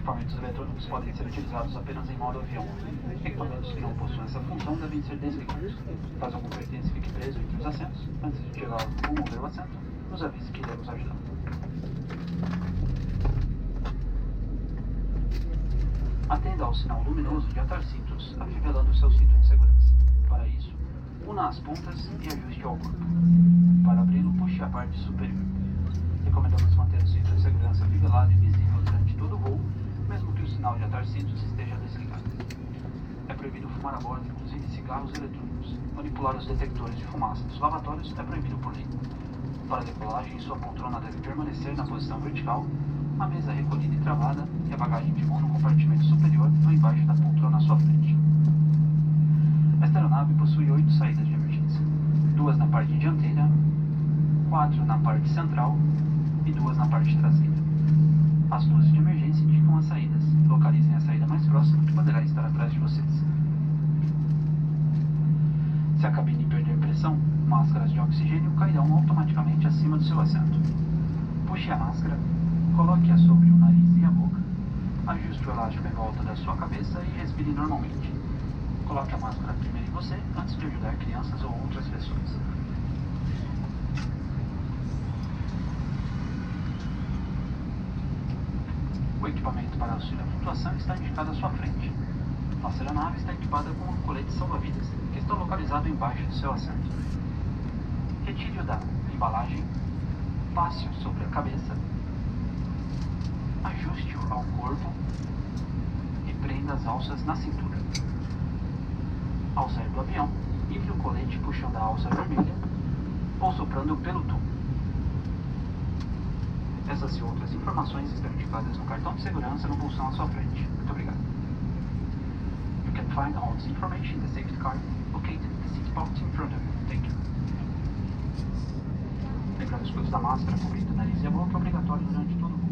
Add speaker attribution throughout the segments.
Speaker 1: equipamentos eletrônicos podem ser utilizados apenas em modo avião. Equipamentos que não possuem essa função devem ser desligados. Caso algum pertence fique preso entre os assentos, antes de tirar ou mover o assento, nos avise que iremos ajudar. Atenda ao sinal luminoso de atar cintos, afivelando seu cinto de segurança. Para isso, una as pontas e ajuste ao corpo. Para abri-lo, puxe a parte superior. Recomendamos manter o cinto de segurança afivelado e visível durante todo o voo, mesmo que o sinal de atar cintos esteja desligado. É proibido fumar a bordo, inclusive cigarros eletrônicos. Manipular os detectores de fumaça dos lavatórios é proibido por lei. Para a decolagem, sua poltrona deve permanecer na posição vertical, a mesa recolhida e travada e a bagagem de mão no compartimento superior ou embaixo da poltrona à sua frente. Esta aeronave possui 8 saídas de emergência, 2 na parte dianteira, 4 na parte central e 2 na parte traseira. As luzes de emergência indicam as saídas. Localizem a saída mais próxima, que poderá estar atrás de vocês. Se a cabine perder pressão, máscaras de oxigênio cairão automaticamente acima do seu assento. Puxe a máscara, coloque-a sobre o nariz e a boca, ajuste o elástico em volta da sua cabeça e respire normalmente. Coloque a máscara primeiro em você, antes de ajudar crianças ou outras pessoas. O equipamento para auxílio à flutuação está indicado à sua frente. Nossa aeronave está equipada com um colete salva-vidas, que está localizado embaixo do seu assento. Retire-o da embalagem, passe-o sobre a cabeça, ajuste-o ao corpo e prenda as alças na cintura. Ao sair do avião, livre o colete puxando a alça vermelha ou soprando pelo tubo. Essas e outras informações estão indicadas no cartão de segurança no bolsão à sua frente. Muito obrigado. You can find all this information in the safety card located in the seat box in front of you. Thank you. Lembrando que o uso da máscara cobrindo o nariz e a boca é obrigatório durante todo o voo.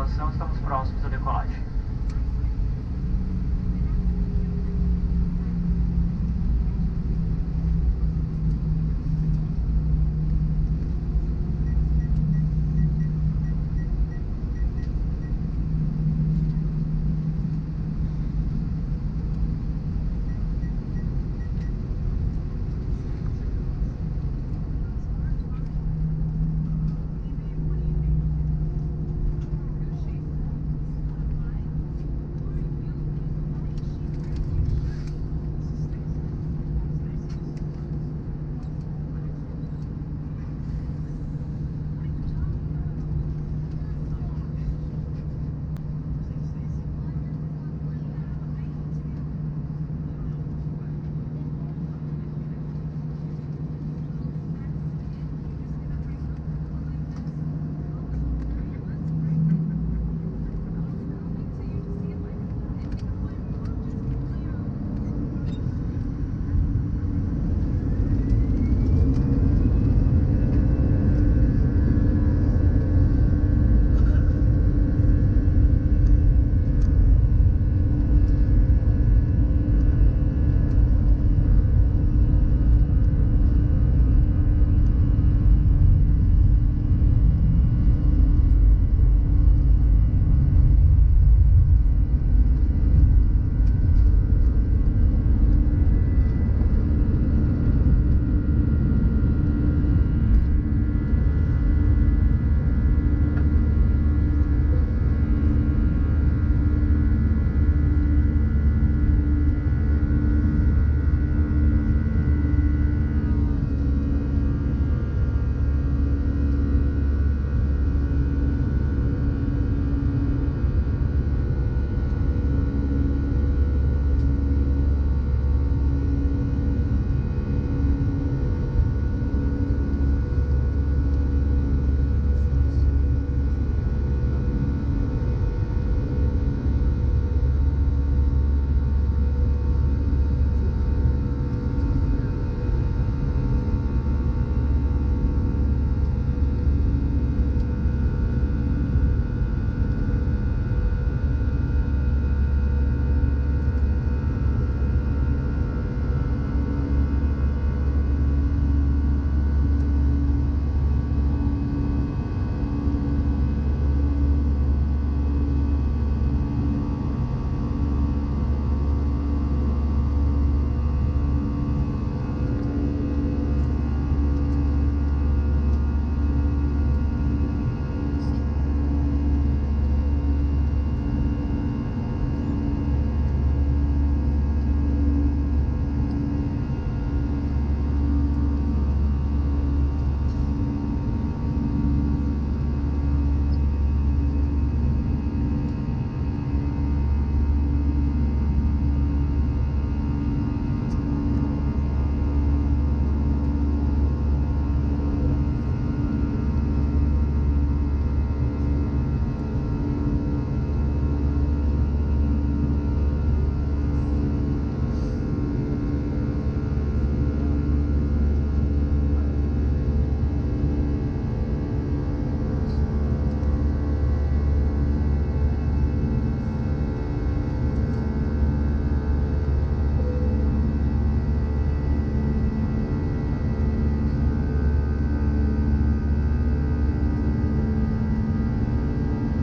Speaker 2: tripulação, estamos próximos da decolagem.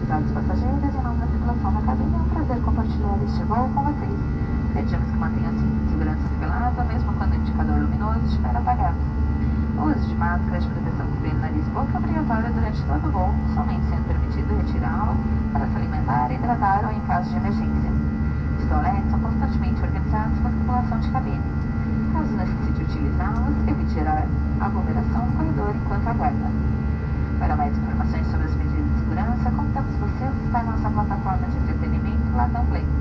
Speaker 3: Prezados passageiros, em nome da tripulação da cabine, é um prazer compartilhar este voo com vocês. Pedimos que mantenham o cinto de segurança afilado, mesmo quando o indicador luminoso estiver apagado. O uso de máscaras de proteção cobrindo nariz e boca é obrigatório durante todo o voo, somente sendo permitido retirá-lo para se alimentar, hidratar ou em caso de emergência. Os toaletes são constantemente organizados pela tripulação de cabine. Caso necessite utilizá-los, evite gerar aglomeração no corredor enquanto aguarda. Para mais informações sobre as medidas de segurança, convidamos você a visitar nossa plataforma de entretenimento Latam Play.